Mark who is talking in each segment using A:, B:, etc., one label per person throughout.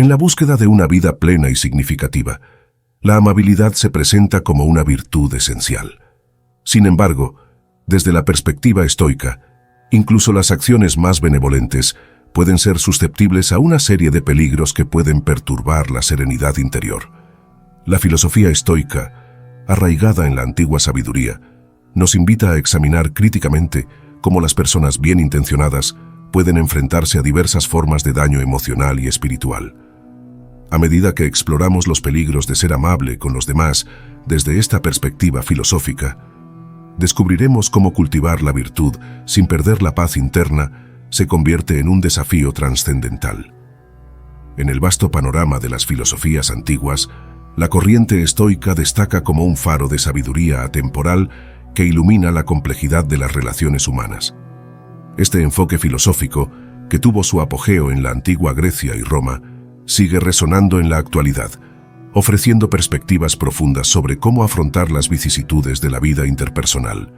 A: En la búsqueda de una vida plena y significativa, la amabilidad se presenta como una virtud esencial. Sin embargo, desde la perspectiva estoica, incluso las acciones más benevolentes pueden ser susceptibles a una serie de peligros que pueden perturbar la serenidad interior. La filosofía estoica, arraigada en la antigua sabiduría, nos invita a examinar críticamente cómo las personas bien intencionadas pueden enfrentarse a diversas formas de daño emocional y espiritual. A medida que exploramos los peligros de ser amable con los demás desde esta perspectiva filosófica, descubriremos cómo cultivar la virtud sin perder la paz interna se convierte en un desafío trascendental. En el vasto panorama de las filosofías antiguas, la corriente estoica destaca como un faro de sabiduría atemporal que ilumina la complejidad de las relaciones humanas. Este enfoque filosófico, que tuvo su apogeo en la antigua Grecia y Roma, sigue resonando en la actualidad, ofreciendo perspectivas profundas sobre cómo afrontar las vicisitudes de la vida interpersonal.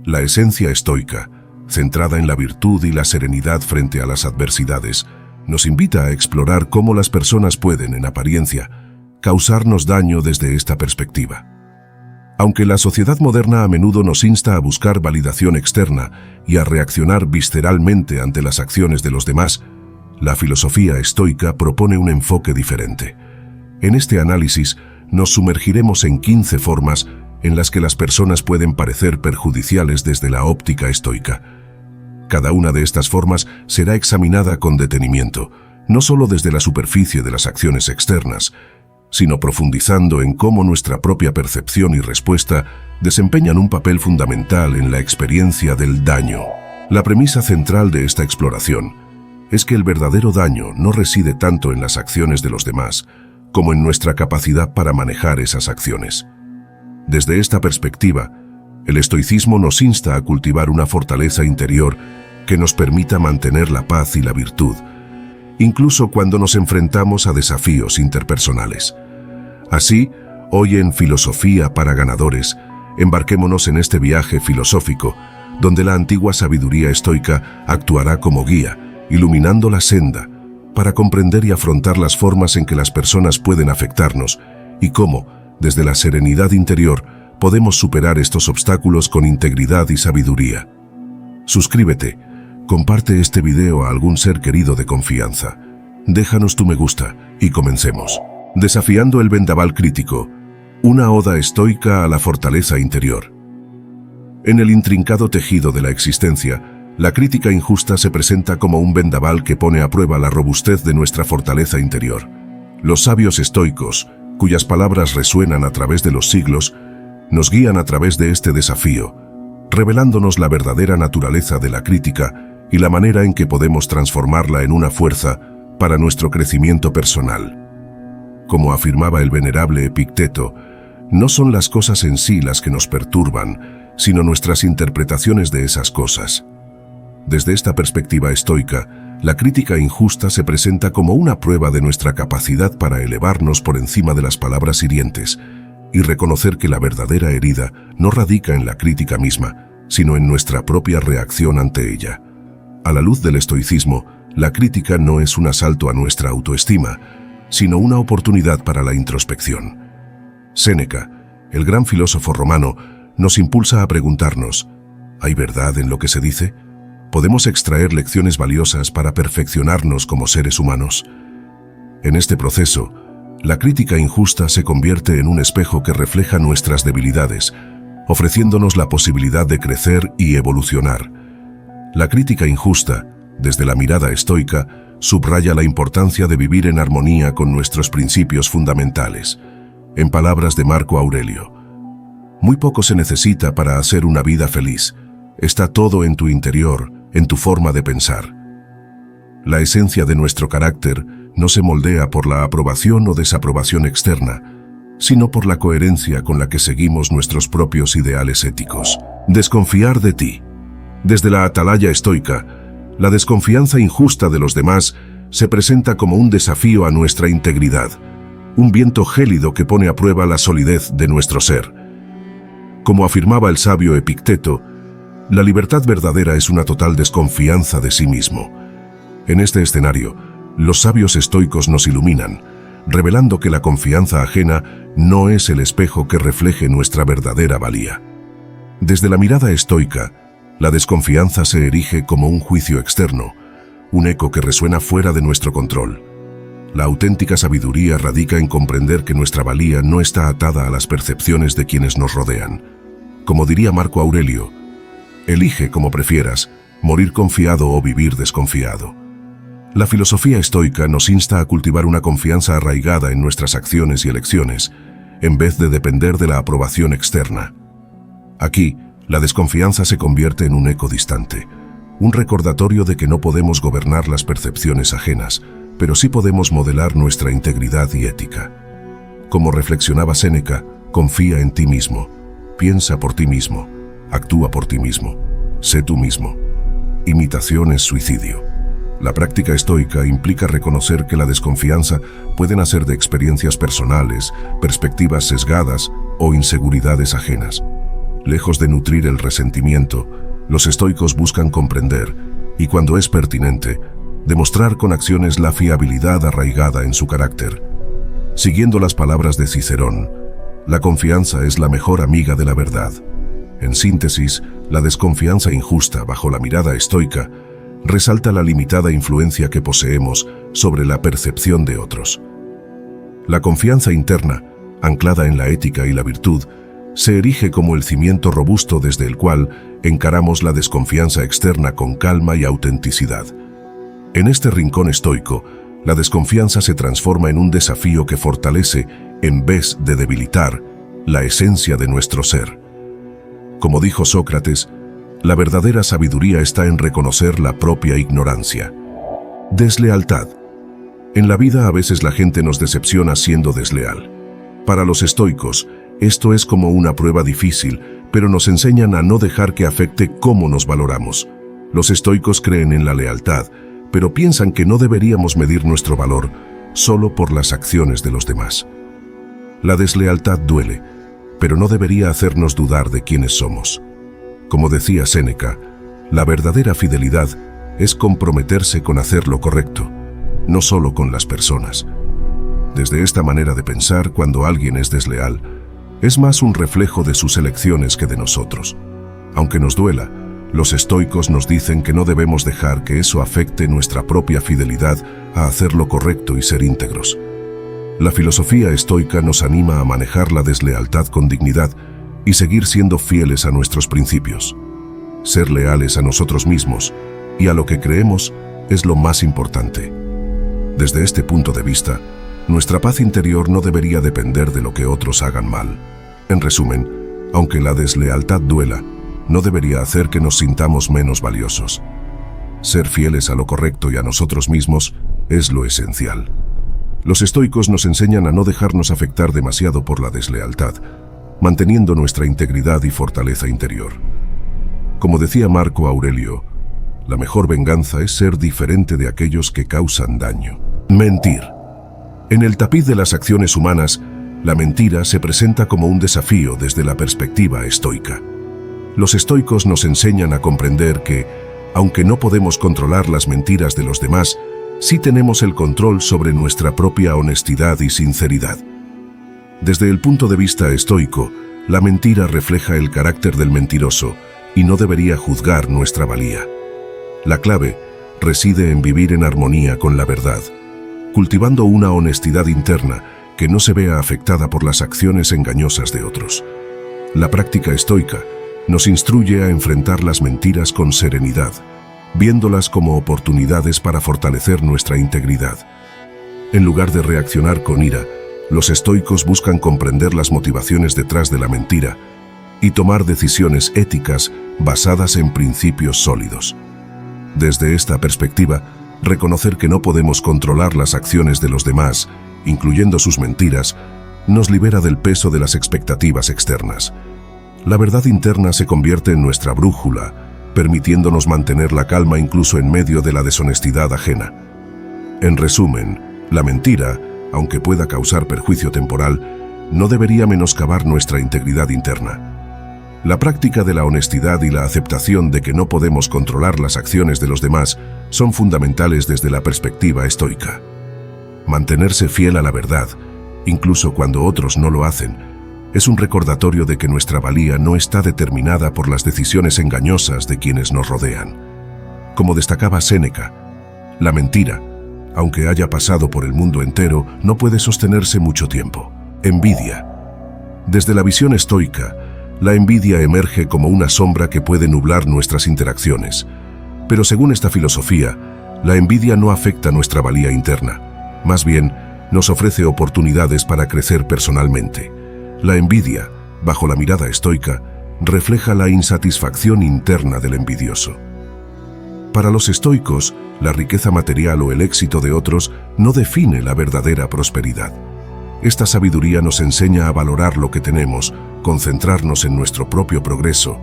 A: La esencia estoica, centrada en la virtud y la serenidad frente a las adversidades, nos invita a explorar cómo las personas pueden, en apariencia, causarnos daño desde esta perspectiva. Aunque la sociedad moderna a menudo nos insta a buscar validación externa y a reaccionar visceralmente ante las acciones de los demás, la filosofía estoica propone un enfoque diferente. En este análisis nos sumergiremos en 15 formas en las que las personas pueden parecer perjudiciales desde la óptica estoica. Cada una de estas formas será examinada con detenimiento, no solo desde la superficie de las acciones externas, sino profundizando en cómo nuestra propia percepción y respuesta desempeñan un papel fundamental en la experiencia del daño. La premisa central de esta exploración es que el verdadero daño no reside tanto en las acciones de los demás, como en nuestra capacidad para manejar esas acciones. Desde esta perspectiva, el estoicismo nos insta a cultivar una fortaleza interior que nos permita mantener la paz y la virtud, incluso cuando nos enfrentamos a desafíos interpersonales. Así, hoy en Filosofía para Ganadores, embarquémonos en este viaje filosófico, donde la antigua sabiduría estoica actuará como guía, iluminando la senda, para comprender y afrontar las formas en que las personas pueden afectarnos y cómo, desde la serenidad interior, podemos superar estos obstáculos con integridad y sabiduría. Suscríbete, comparte este video a algún ser querido de confianza. Déjanos tu me gusta y comencemos. Desafiando el vendaval crítico, una oda estoica a la fortaleza interior. En el intrincado tejido de la existencia, la crítica injusta se presenta como un vendaval que pone a prueba la robustez de nuestra fortaleza interior. Los sabios estoicos, cuyas palabras resuenan a través de los siglos, nos guían a través de este desafío, revelándonos la verdadera naturaleza de la crítica y la manera en que podemos transformarla en una fuerza para nuestro crecimiento personal. Como afirmaba el venerable Epicteto, no son las cosas en sí las que nos perturban, sino nuestras interpretaciones de esas cosas. Desde esta perspectiva estoica, la crítica injusta se presenta como una prueba de nuestra capacidad para elevarnos por encima de las palabras hirientes y reconocer que la verdadera herida no radica en la crítica misma, sino en nuestra propia reacción ante ella. A la luz del estoicismo, la crítica no es un asalto a nuestra autoestima, sino una oportunidad para la introspección. Séneca, el gran filósofo romano, nos impulsa a preguntarnos, ¿hay verdad en lo que se dice? Podemos extraer lecciones valiosas para perfeccionarnos como seres humanos. En este proceso, la crítica injusta se convierte en un espejo que refleja nuestras debilidades, ofreciéndonos la posibilidad de crecer y evolucionar. La crítica injusta, desde la mirada estoica, subraya la importancia de vivir en armonía con nuestros principios fundamentales. En palabras de Marco Aurelio, muy poco se necesita para hacer una vida feliz. Está todo en tu interior, en tu forma de pensar. La esencia de nuestro carácter no se moldea por la aprobación o desaprobación externa, sino por la coherencia con la que seguimos nuestros propios ideales éticos. Desconfiar de ti. Desde la atalaya estoica, la desconfianza injusta de los demás se presenta como un desafío a nuestra integridad, un viento gélido que pone a prueba la solidez de nuestro ser. Como afirmaba el sabio Epicteto, la libertad verdadera es una total desconfianza de sí mismo. En este escenario, Los sabios estoicos nos iluminan, revelando que la confianza ajena no es el espejo que refleje nuestra verdadera valía. Desde la mirada estoica, la desconfianza se erige como un juicio externo, un eco que resuena fuera de nuestro control. La auténtica sabiduría radica en comprender que nuestra valía no está atada a las percepciones de quienes nos rodean. Como diría Marco Aurelio, elige como prefieras, morir confiado o vivir desconfiado. La filosofía estoica nos insta a cultivar una confianza arraigada en nuestras acciones y elecciones, en vez de depender de la aprobación externa. Aquí, la desconfianza se convierte en un eco distante, un recordatorio de que no podemos gobernar las percepciones ajenas, pero sí podemos modelar nuestra integridad y ética. Como reflexionaba Séneca, confía en ti mismo, piensa por ti mismo, actúa por ti mismo, sé tú mismo. Imitación es suicidio. La práctica estoica implica reconocer que la desconfianza puede nacer de experiencias personales, perspectivas sesgadas o inseguridades ajenas. Lejos de nutrir el resentimiento, los estoicos buscan comprender y, cuando es pertinente, demostrar con acciones la fiabilidad arraigada en su carácter. Siguiendo las palabras de Cicerón, la confianza es la mejor amiga de la verdad. En síntesis, la desconfianza injusta bajo la mirada estoica resalta la limitada influencia que poseemos sobre la percepción de otros. La confianza interna, anclada en la ética y la virtud, se erige como el cimiento robusto desde el cual encaramos la desconfianza externa con calma y autenticidad. En este rincón estoico, la desconfianza se transforma en un desafío que fortalece, en vez de debilitar, la esencia de nuestro ser. Como dijo Sócrates, la verdadera sabiduría está en reconocer la propia ignorancia. Deslealtad. En la vida a veces la gente nos decepciona siendo desleal. Para los estoicos, esto es como una prueba difícil, pero nos enseñan a no dejar que afecte cómo nos valoramos. Los estoicos creen en la lealtad, pero piensan que no deberíamos medir nuestro valor solo por las acciones de los demás. La deslealtad duele, pero no debería hacernos dudar de quiénes somos. Como decía Séneca, la verdadera fidelidad es comprometerse con hacer lo correcto, no solo con las personas. Desde esta manera de pensar, cuando alguien es desleal, es más un reflejo de sus elecciones que de nosotros. Aunque nos duela, los estoicos nos dicen que no debemos dejar que eso afecte nuestra propia fidelidad a hacer lo correcto y ser íntegros. La filosofía estoica nos anima a manejar la deslealtad con dignidad y seguir siendo fieles a nuestros principios. Ser leales a nosotros mismos y a lo que creemos es lo más importante. Desde este punto de vista, nuestra paz interior no debería depender de lo que otros hagan mal. En resumen, aunque la deslealtad duela, no debería hacer que nos sintamos menos valiosos. Ser fieles a lo correcto y a nosotros mismos es lo esencial. Los estoicos nos enseñan a no dejarnos afectar demasiado por la deslealtad, manteniendo nuestra integridad y fortaleza interior. Como decía Marco Aurelio, la mejor venganza es ser diferente de aquellos que causan daño. Mentir. En el tapiz de las acciones humanas, la mentira se presenta como un desafío desde la perspectiva estoica. Los estoicos nos enseñan a comprender que, aunque no podemos controlar las mentiras de los demás, sí tenemos el control sobre nuestra propia honestidad y sinceridad. Desde el punto de vista estoico, la mentira refleja el carácter del mentiroso y no debería juzgar nuestra valía. La clave reside en vivir en armonía con la verdad, cultivando una honestidad interna que no se vea afectada por las acciones engañosas de otros. La práctica estoica nos instruye a enfrentar las mentiras con serenidad, viéndolas como oportunidades para fortalecer nuestra integridad. En lugar de reaccionar con ira, los estoicos buscan comprender las motivaciones detrás de la mentira y tomar decisiones éticas basadas en principios sólidos. Desde esta perspectiva, reconocer que no podemos controlar las acciones de los demás, incluyendo sus mentiras, nos libera del peso de las expectativas externas. La verdad interna se convierte en nuestra brújula, permitiéndonos mantener la calma incluso en medio de la deshonestidad ajena. En resumen, la mentira, aunque pueda causar perjuicio temporal, no debería menoscabar nuestra integridad interna. La práctica de la honestidad y la aceptación de que no podemos controlar las acciones de los demás son fundamentales desde la perspectiva estoica. Mantenerse fiel a la verdad, incluso cuando otros no lo hacen, es un recordatorio de que nuestra valía no está determinada por las decisiones engañosas de quienes nos rodean. Como destacaba Séneca, la mentira, aunque haya pasado por el mundo entero, no puede sostenerse mucho tiempo. Envidia. Desde la visión estoica, la envidia emerge como una sombra que puede nublar nuestras interacciones. Pero según esta filosofía, la envidia no afecta nuestra valía interna. Más bien, nos ofrece oportunidades para crecer personalmente. La envidia, bajo la mirada estoica, refleja la insatisfacción interna del envidioso. Para los estoicos, la riqueza material o el éxito de otros no define la verdadera prosperidad. Esta sabiduría nos enseña a valorar lo que tenemos, concentrarnos en nuestro propio progreso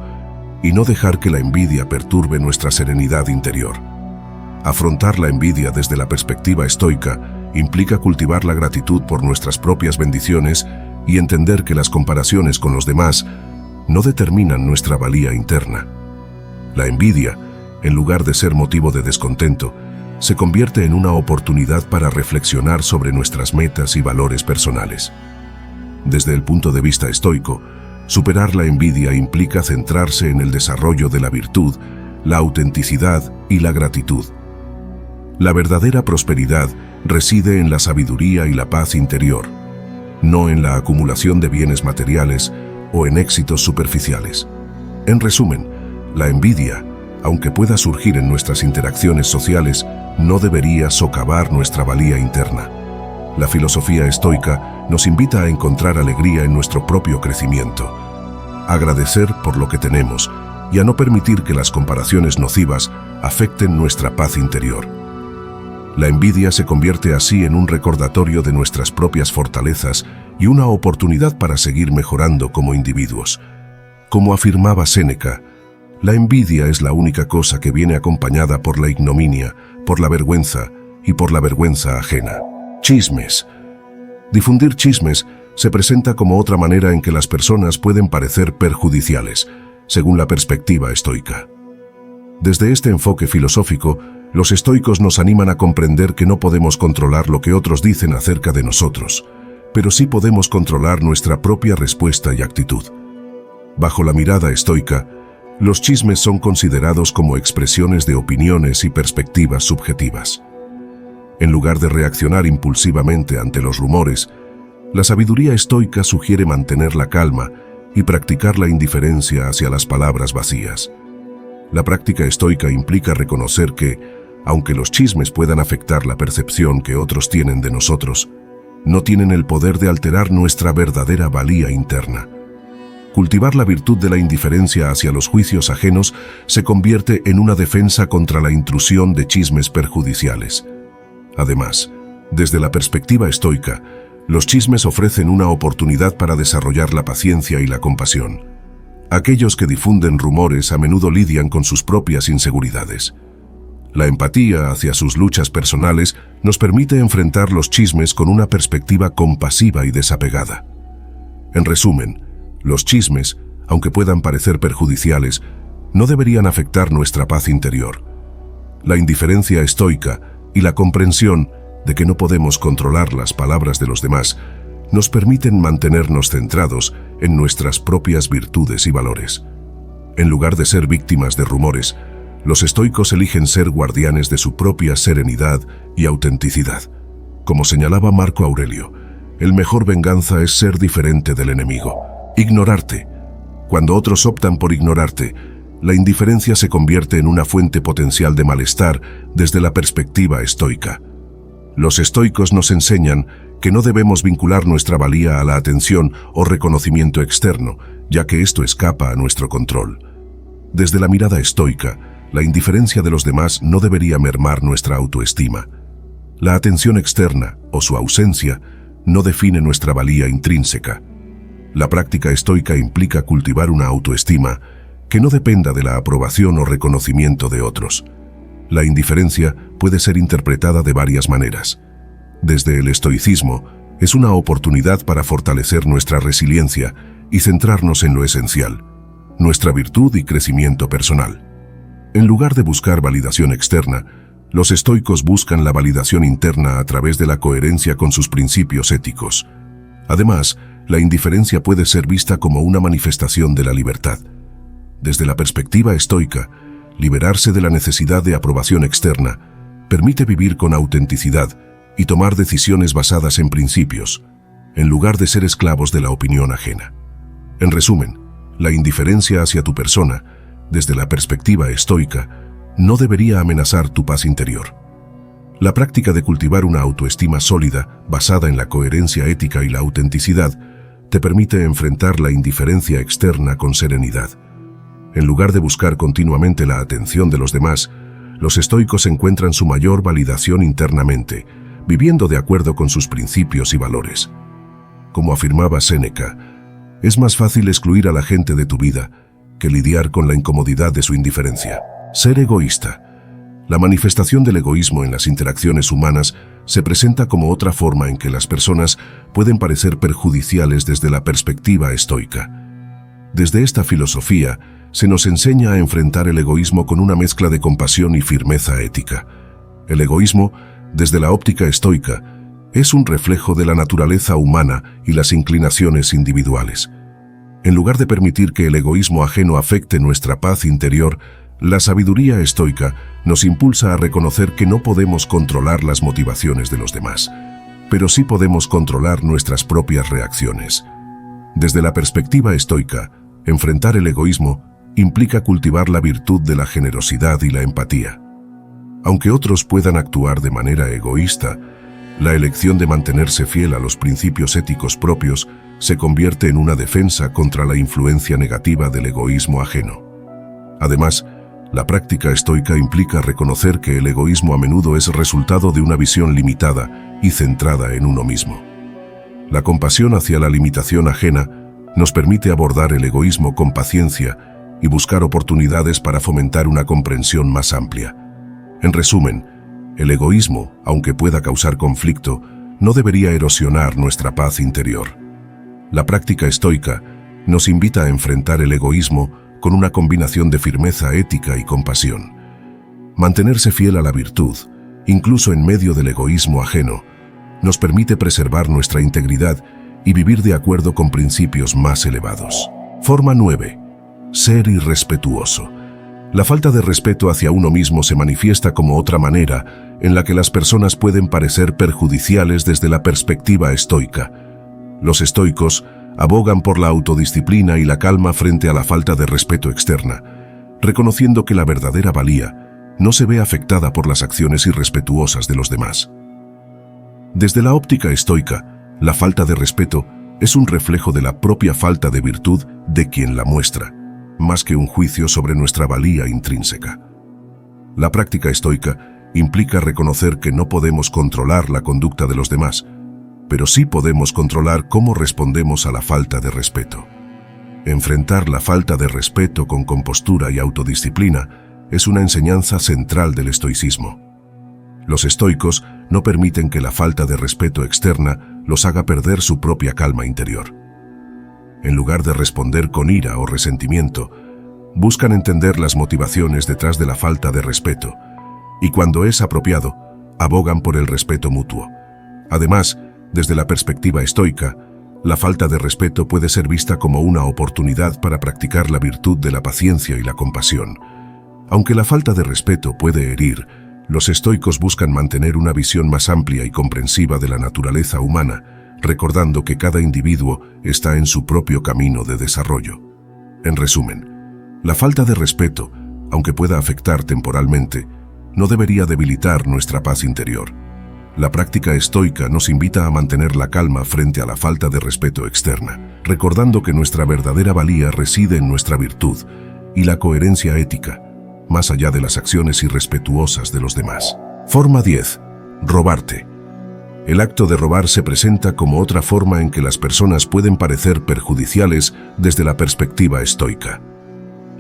A: y no dejar que la envidia perturbe nuestra serenidad interior. Afrontar la envidia desde la perspectiva estoica implica cultivar la gratitud por nuestras propias bendiciones y entender que las comparaciones con los demás no determinan nuestra valía interna. La envidia, en lugar de ser motivo de descontento, se convierte en una oportunidad para reflexionar sobre nuestras metas y valores personales. Desde el punto de vista estoico, superar la envidia implica centrarse en el desarrollo de la virtud, la autenticidad y la gratitud. La verdadera prosperidad reside en la sabiduría y la paz interior, no en la acumulación de bienes materiales o en éxitos superficiales. En resumen, la envidia, aunque pueda surgir en nuestras interacciones sociales, no debería socavar nuestra valía interna. La filosofía estoica nos invita a encontrar alegría en nuestro propio crecimiento, a agradecer por lo que tenemos y a no permitir que las comparaciones nocivas afecten nuestra paz interior. La envidia se convierte así en un recordatorio de nuestras propias fortalezas y una oportunidad para seguir mejorando como individuos. Como afirmaba Séneca, la envidia es la única cosa que viene acompañada por la ignominia, por la vergüenza y por la vergüenza ajena. Chismes. Difundir chismes se presenta como otra manera en que las personas pueden parecer perjudiciales, según la perspectiva estoica. Desde este enfoque filosófico, los estoicos nos animan a comprender que no podemos controlar lo que otros dicen acerca de nosotros, pero sí podemos controlar nuestra propia respuesta y actitud. Bajo la mirada estoica, los chismes son considerados como expresiones de opiniones y perspectivas subjetivas. En lugar de reaccionar impulsivamente ante los rumores, la sabiduría estoica sugiere mantener la calma y practicar la indiferencia hacia las palabras vacías. La práctica estoica implica reconocer que, aunque los chismes puedan afectar la percepción que otros tienen de nosotros, no tienen el poder de alterar nuestra verdadera valía interna. Cultivar la virtud de la indiferencia hacia los juicios ajenos se convierte en una defensa contra la intrusión de chismes perjudiciales. Además, desde la perspectiva estoica, los chismes ofrecen una oportunidad para desarrollar la paciencia y la compasión. Aquellos que difunden rumores a menudo lidian con sus propias inseguridades. La empatía hacia sus luchas personales nos permite enfrentar los chismes con una perspectiva compasiva y desapegada. En resumen, los chismes, aunque puedan parecer perjudiciales, no deberían afectar nuestra paz interior. La indiferencia estoica y la comprensión de que no podemos controlar las palabras de los demás nos permiten mantenernos centrados en nuestras propias virtudes y valores. En lugar de ser víctimas de rumores, los estoicos eligen ser guardianes de su propia serenidad y autenticidad. Como señalaba Marco Aurelio, el mejor venganza es ser diferente del enemigo. Ignorarte. Cuando otros optan por ignorarte, la indiferencia se convierte en una fuente potencial de malestar desde la perspectiva estoica. Los estoicos nos enseñan que no debemos vincular nuestra valía a la atención o reconocimiento externo, ya que esto escapa a nuestro control. Desde la mirada estoica, la indiferencia de los demás no debería mermar nuestra autoestima. La atención externa, o su ausencia, no define nuestra valía intrínseca. La práctica estoica implica cultivar una autoestima que no dependa de la aprobación o reconocimiento de otros. La indiferencia puede ser interpretada de varias maneras. Desde el estoicismo, es una oportunidad para fortalecer nuestra resiliencia y centrarnos en lo esencial, nuestra virtud y crecimiento personal. En lugar de buscar validación externa, Los estoicos buscan la validación interna a través de la coherencia con sus principios éticos. Además, la indiferencia puede ser vista como una manifestación de la libertad. Desde la perspectiva estoica, liberarse de la necesidad de aprobación externa permite vivir con autenticidad y tomar decisiones basadas en principios, en lugar de ser esclavos de la opinión ajena. En resumen, la indiferencia hacia tu persona, desde la perspectiva estoica, no debería amenazar tu paz interior. La práctica de cultivar una autoestima sólida, basada en la coherencia ética y la autenticidad, te permite enfrentar la indiferencia externa con serenidad. En lugar de buscar continuamente la atención de los demás, los estoicos encuentran su mayor validación internamente, viviendo de acuerdo con sus principios y valores. Como afirmaba Séneca, es más fácil excluir a la gente de tu vida que lidiar con la incomodidad de su indiferencia. Ser egoísta. La manifestación del egoísmo en las interacciones humanas se presenta como otra forma en que las personas pueden parecer perjudiciales desde la perspectiva estoica. Desde esta filosofía, se nos enseña a enfrentar el egoísmo con una mezcla de compasión y firmeza ética. El egoísmo, desde la óptica estoica, es un reflejo de la naturaleza humana y las inclinaciones individuales. En lugar de permitir que el egoísmo ajeno afecte nuestra paz interior, la sabiduría estoica nos impulsa a reconocer que no podemos controlar las motivaciones de los demás, pero sí podemos controlar nuestras propias reacciones. Desde la perspectiva estoica, enfrentar el egoísmo implica cultivar la virtud de la generosidad y la empatía. Aunque otros puedan actuar de manera egoísta, la elección de mantenerse fiel a los principios éticos propios se convierte en una defensa contra la influencia negativa del egoísmo ajeno. Además, la práctica estoica implica reconocer que el egoísmo a menudo es resultado de una visión limitada y centrada en uno mismo. La compasión hacia la limitación ajena nos permite abordar el egoísmo con paciencia y buscar oportunidades para fomentar una comprensión más amplia. En resumen, el egoísmo, aunque pueda causar conflicto, no debería erosionar nuestra paz interior. La práctica estoica nos invita a enfrentar el egoísmo con una combinación de firmeza ética y compasión. Mantenerse fiel a la virtud, incluso en medio del egoísmo ajeno, nos permite preservar nuestra integridad y vivir de acuerdo con principios más elevados. Forma 9. Ser irrespetuoso. La falta de respeto hacia uno mismo se manifiesta como otra manera en la que las personas pueden parecer perjudiciales desde la perspectiva estoica. Los estoicos abogan por la autodisciplina y la calma frente a la falta de respeto externa, reconociendo que la verdadera valía no se ve afectada por las acciones irrespetuosas de los demás. Desde la óptica estoica, la falta de respeto es un reflejo de la propia falta de virtud de quien la muestra, más que un juicio sobre nuestra valía intrínseca. La práctica estoica implica reconocer que no podemos controlar la conducta de los demás, pero sí podemos controlar cómo respondemos a la falta de respeto. Enfrentar la falta de respeto con compostura y autodisciplina es una enseñanza central del estoicismo. Los estoicos no permiten que la falta de respeto externa los haga perder su propia calma interior. En lugar de responder con ira o resentimiento, buscan entender las motivaciones detrás de la falta de respeto, y cuando es apropiado, abogan por el respeto mutuo. Además, desde la perspectiva estoica, la falta de respeto puede ser vista como una oportunidad para practicar la virtud de la paciencia y la compasión. Aunque la falta de respeto puede herir, los estoicos buscan mantener una visión más amplia y comprensiva de la naturaleza humana, recordando que cada individuo está en su propio camino de desarrollo. En resumen, la falta de respeto, aunque pueda afectar temporalmente, no debería debilitar nuestra paz interior. La práctica estoica nos invita a mantener la calma frente a la falta de respeto externa, recordando que nuestra verdadera valía reside en nuestra virtud y la coherencia ética, más allá de las acciones irrespetuosas de los demás. Forma 10. Robarte. El acto de robar se presenta como otra forma en que las personas pueden parecer perjudiciales desde la perspectiva estoica.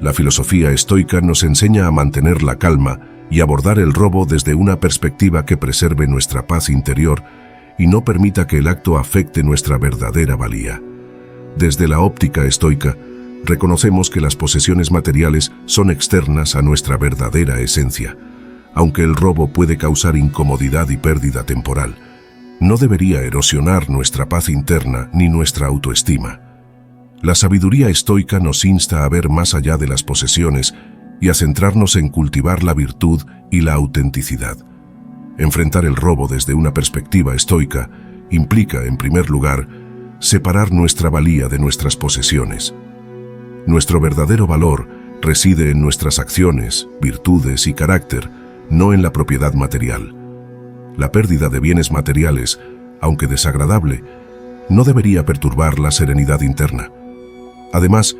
A: La filosofía estoica nos enseña a mantener la calma y abordar el robo desde una perspectiva que preserve nuestra paz interior y no permita que el acto afecte nuestra verdadera valía. Desde la óptica estoica, reconocemos que las posesiones materiales son externas a nuestra verdadera esencia. aunque el robo puede causar incomodidad y pérdida temporal, no debería erosionar nuestra paz interna ni nuestra autoestima. La sabiduría estoica nos insta a ver más allá de las posesiones y a centrarnos en cultivar la virtud y la autenticidad. Enfrentar el robo desde una perspectiva estoica implica, en primer lugar, separar nuestra valía de nuestras posesiones. Nuestro verdadero valor reside en nuestras acciones, virtudes y carácter, no en la propiedad material. La pérdida de bienes materiales, aunque desagradable, no debería perturbar la serenidad interna. Además,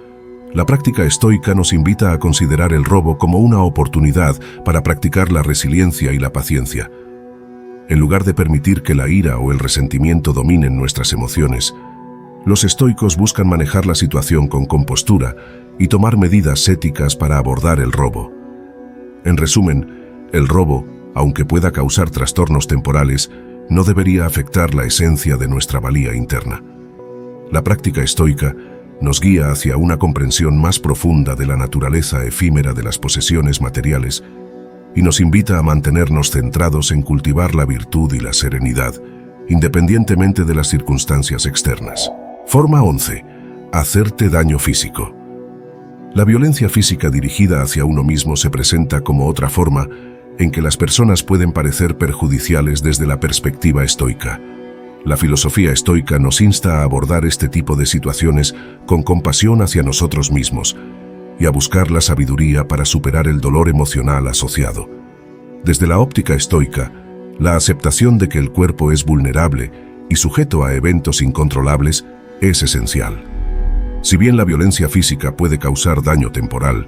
A: la práctica estoica nos invita a considerar el robo como una oportunidad para practicar la resiliencia y la paciencia. En lugar de permitir que la ira o el resentimiento dominen nuestras emociones, los estoicos buscan manejar la situación con compostura y tomar medidas éticas para abordar el robo. En resumen, el robo, aunque pueda causar trastornos temporales, no debería afectar la esencia de nuestra valía interna. La práctica estoica nos guía hacia una comprensión más profunda de la naturaleza efímera de las posesiones materiales y nos invita a mantenernos centrados en cultivar la virtud y la serenidad, independientemente de las circunstancias externas. Forma 11. Hacerte daño físico. La violencia física dirigida hacia uno mismo se presenta como otra forma en que las personas pueden parecer perjudiciales desde la perspectiva estoica. La filosofía estoica nos insta a abordar este tipo de situaciones con compasión hacia nosotros mismos y a buscar la sabiduría para superar el dolor emocional asociado. Desde la óptica estoica, la aceptación de que el cuerpo es vulnerable y sujeto a eventos incontrolables es esencial. Si bien la violencia física puede causar daño temporal,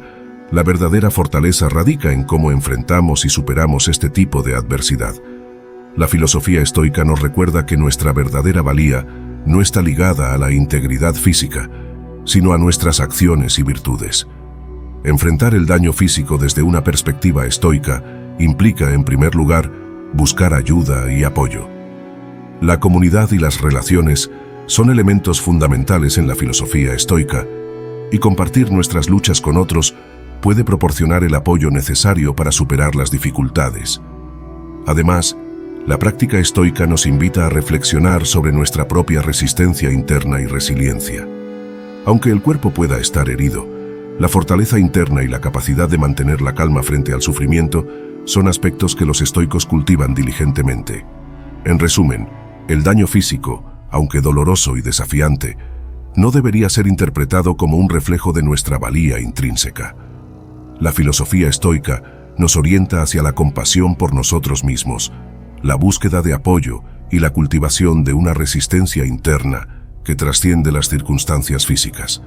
A: la verdadera fortaleza radica en cómo enfrentamos y superamos este tipo de adversidad. La filosofía estoica nos recuerda que nuestra verdadera valía no está ligada a la integridad física, sino a nuestras acciones y virtudes. Enfrentar el daño físico desde una perspectiva estoica implica, en primer lugar, buscar ayuda y apoyo. La comunidad y las relaciones son elementos fundamentales en la filosofía estoica, y compartir nuestras luchas con otros puede proporcionar el apoyo necesario para superar las dificultades. Además, la práctica estoica nos invita a reflexionar sobre nuestra propia resistencia interna y resiliencia. Aunque el cuerpo pueda estar herido, la fortaleza interna y la capacidad de mantener la calma frente al sufrimiento son aspectos que los estoicos cultivan diligentemente. En resumen, el daño físico, aunque doloroso y desafiante, no debería ser interpretado como un reflejo de nuestra valía intrínseca. La filosofía estoica nos orienta hacia la compasión por nosotros mismos, la búsqueda de apoyo y la cultivación de una resistencia interna que trasciende las circunstancias físicas.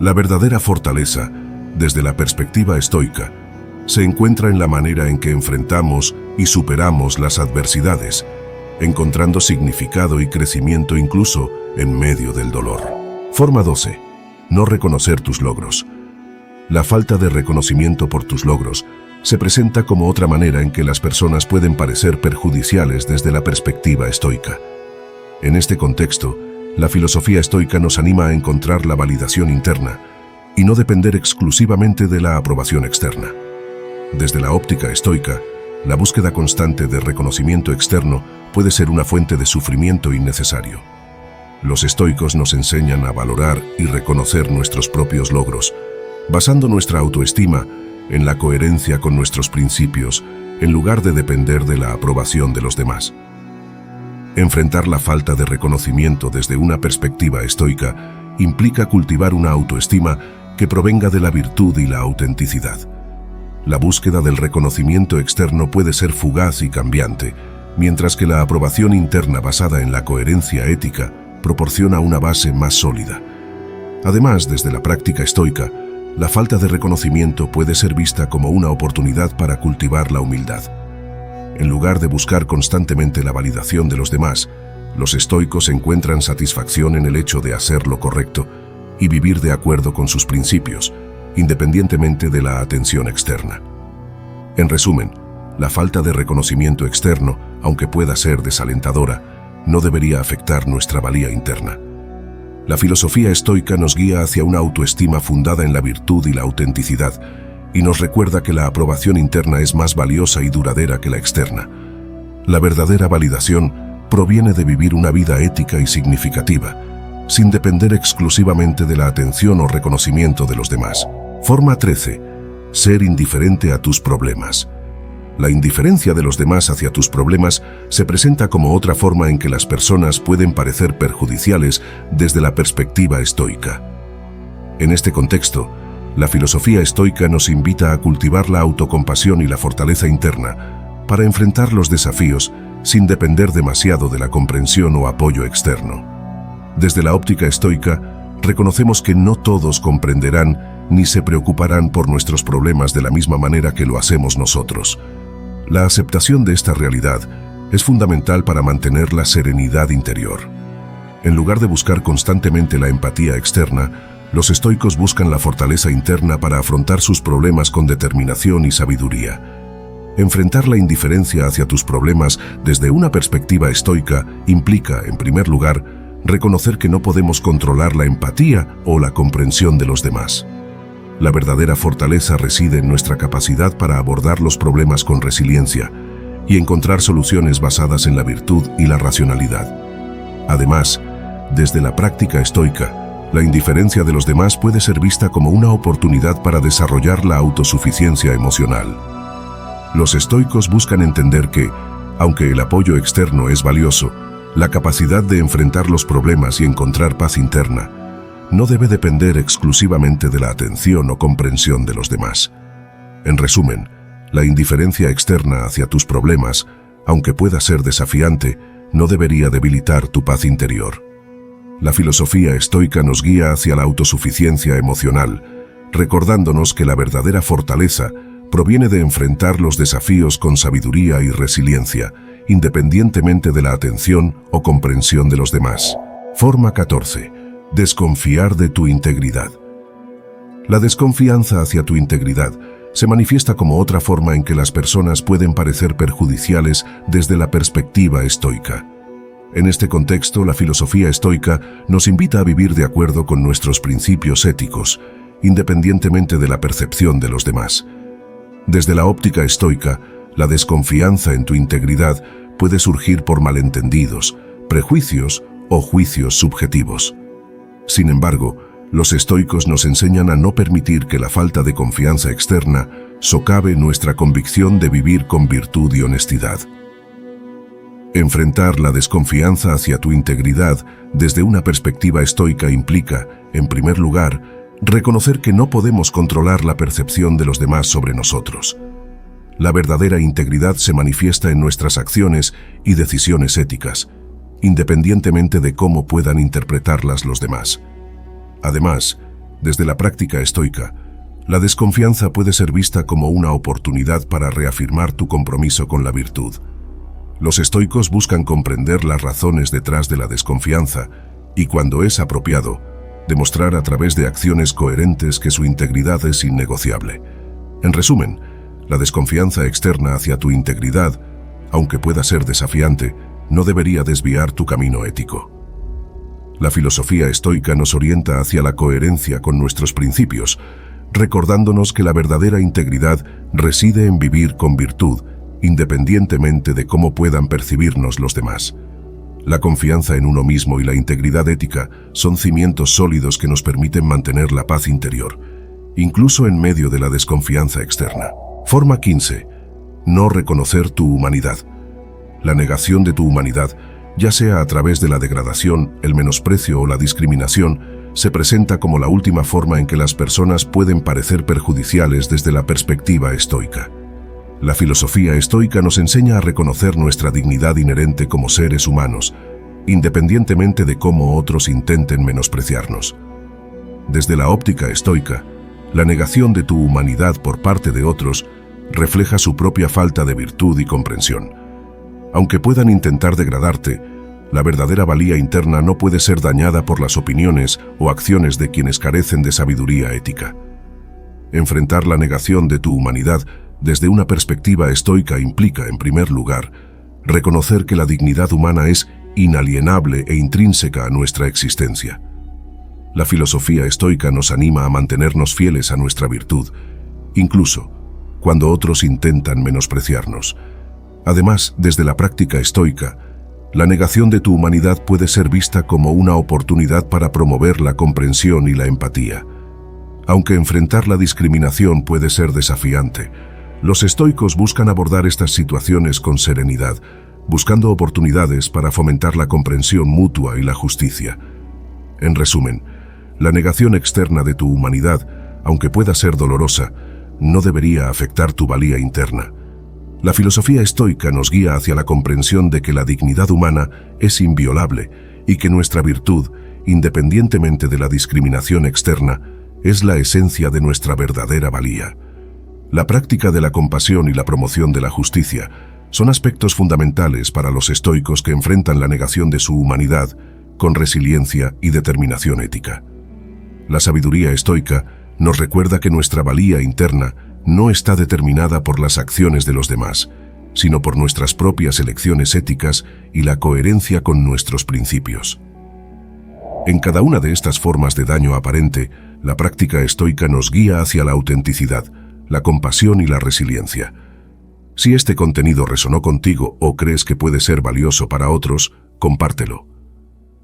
A: La verdadera fortaleza, desde la perspectiva estoica, se encuentra en la manera en que enfrentamos y superamos las adversidades, encontrando significado y crecimiento incluso en medio del dolor. Forma 12. No reconocer tus logros. La falta de reconocimiento por tus logros se presenta como otra manera en que las personas pueden parecer perjudiciales desde la perspectiva estoica. En este contexto, la filosofía estoica nos anima a encontrar la validación interna y no depender exclusivamente de la aprobación externa. Desde la óptica estoica, la búsqueda constante de reconocimiento externo puede ser una fuente de sufrimiento innecesario. Los estoicos nos enseñan a valorar y reconocer nuestros propios logros, basando nuestra autoestima en la coherencia con nuestros principios, en lugar de depender de la aprobación de los demás. Enfrentar la falta de reconocimiento desde una perspectiva estoica implica cultivar una autoestima que provenga de la virtud y la autenticidad. La búsqueda del reconocimiento externo puede ser fugaz y cambiante, mientras que la aprobación interna basada en la coherencia ética proporciona una base más sólida. Además, desde la práctica estoica, la falta de reconocimiento puede ser vista como una oportunidad para cultivar la humildad. En lugar de buscar constantemente la validación de los demás, los estoicos encuentran satisfacción en el hecho de hacer lo correcto y vivir de acuerdo con sus principios, independientemente de la atención externa. En resumen, la falta de reconocimiento externo, aunque pueda ser desalentadora, no debería afectar nuestra valía interna. La filosofía estoica nos guía hacia una autoestima fundada en la virtud y la autenticidad, y nos recuerda que la aprobación interna es más valiosa y duradera que la externa. La verdadera validación proviene de vivir una vida ética y significativa, sin depender exclusivamente de la atención o reconocimiento de los demás. Forma 13. Ser indiferente a tus problemas. La indiferencia de los demás hacia tus problemas se presenta como otra forma en que las personas pueden parecer perjudiciales desde la perspectiva estoica. En este contexto, la filosofía estoica nos invita a cultivar la autocompasión y la fortaleza interna para enfrentar los desafíos sin depender demasiado de la comprensión o apoyo externo. Desde la óptica estoica, reconocemos que no todos comprenderán ni se preocuparán por nuestros problemas de la misma manera que lo hacemos nosotros. La aceptación de esta realidad es fundamental para mantener la serenidad interior. En lugar de buscar constantemente la empatía externa, los estoicos buscan la fortaleza interna para afrontar sus problemas con determinación y sabiduría. Enfrentar la indiferencia hacia tus problemas desde una perspectiva estoica implica, en primer lugar, reconocer que no podemos controlar la empatía o la comprensión de los demás. La verdadera fortaleza reside en nuestra capacidad para abordar los problemas con resiliencia y encontrar soluciones basadas en la virtud y la racionalidad. Además, desde la práctica estoica, la indiferencia de los demás puede ser vista como una oportunidad para desarrollar la autosuficiencia emocional. Los estoicos buscan entender que, aunque el apoyo externo es valioso, la capacidad de enfrentar los problemas y encontrar paz interna no debe depender exclusivamente de la atención o comprensión de los demás. En resumen, la indiferencia externa hacia tus problemas, aunque pueda ser desafiante, no debería debilitar tu paz interior. La filosofía estoica nos guía hacia la autosuficiencia emocional, recordándonos que la verdadera fortaleza proviene de enfrentar los desafíos con sabiduría y resiliencia, independientemente de la atención o comprensión de los demás. Forma 14. Desconfiar de tu integridad. La desconfianza hacia tu integridad se manifiesta como otra forma en que las personas pueden parecer perjudiciales desde la perspectiva estoica. En este contexto, la filosofía estoica nos invita a vivir de acuerdo con nuestros principios éticos, independientemente de la percepción de los demás. Desde la óptica estoica, la desconfianza en tu integridad puede surgir por malentendidos, prejuicios o juicios subjetivos. Sin embargo, los estoicos nos enseñan a no permitir que la falta de confianza externa socave nuestra convicción de vivir con virtud y honestidad. Enfrentar la desconfianza hacia tu integridad desde una perspectiva estoica implica, en primer lugar, reconocer que no podemos controlar la percepción de los demás sobre nosotros. La verdadera integridad se manifiesta en nuestras acciones y decisiones éticas, independientemente de cómo puedan interpretarlas los demás. Además, desde la práctica estoica, la desconfianza puede ser vista como una oportunidad para reafirmar tu compromiso con la virtud. Los estoicos buscan comprender las razones detrás de la desconfianza y, cuando es apropiado, demostrar a través de acciones coherentes que su integridad es innegociable. En resumen, la desconfianza externa hacia tu integridad, aunque pueda ser desafiante, no debería desviar tu camino ético. La filosofía estoica nos orienta hacia la coherencia con nuestros principios, recordándonos que la verdadera integridad reside en vivir con virtud, independientemente de cómo puedan percibirnos los demás. La confianza en uno mismo y la integridad ética son cimientos sólidos que nos permiten mantener la paz interior, incluso en medio de la desconfianza externa. Forma 15. No reconocer tu humanidad. La negación de tu humanidad, ya sea a través de la degradación, el menosprecio o la discriminación, se presenta como la última forma en que las personas pueden parecer perjudiciales desde la perspectiva estoica. La filosofía estoica nos enseña a reconocer nuestra dignidad inherente como seres humanos, independientemente de cómo otros intenten menospreciarnos. Desde la óptica estoica, la negación de tu humanidad por parte de otros refleja su propia falta de virtud y comprensión. Aunque puedan intentar degradarte, la verdadera valía interna no puede ser dañada por las opiniones o acciones de quienes carecen de sabiduría ética. Enfrentar la negación de tu humanidad desde una perspectiva estoica implica, en primer lugar, reconocer que la dignidad humana es inalienable e intrínseca a nuestra existencia. La filosofía estoica nos anima a mantenernos fieles a nuestra virtud, incluso cuando otros intentan menospreciarnos. Además, desde la práctica estoica, la negación de tu humanidad puede ser vista como una oportunidad para promover la comprensión y la empatía. Aunque enfrentar la discriminación puede ser desafiante, los estoicos buscan abordar estas situaciones con serenidad, buscando oportunidades para fomentar la comprensión mutua y la justicia. En resumen, la negación externa de tu humanidad, aunque pueda ser dolorosa, no debería afectar tu valía interna. La filosofía estoica nos guía hacia la comprensión de que la dignidad humana es inviolable y que nuestra virtud, independientemente de la discriminación externa, es la esencia de nuestra verdadera valía. La práctica de la compasión y la promoción de la justicia son aspectos fundamentales para los estoicos que enfrentan la negación de su humanidad con resiliencia y determinación ética. La sabiduría estoica nos recuerda que nuestra valía interna no está determinada por las acciones de los demás, sino por nuestras propias elecciones éticas y la coherencia con nuestros principios. En cada una de estas formas de daño aparente, la práctica estoica nos guía hacia la autenticidad, la compasión y la resiliencia. Si este contenido resonó contigo o crees que puede ser valioso para otros, compártelo.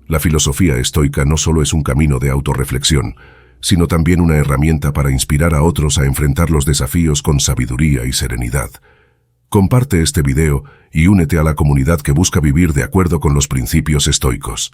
A: La filosofía estoica no solo es un camino de autorreflexión, sino también una herramienta para inspirar a otros a enfrentar los desafíos con sabiduría y serenidad. Comparte este video y únete a la comunidad que busca vivir de acuerdo con los principios estoicos.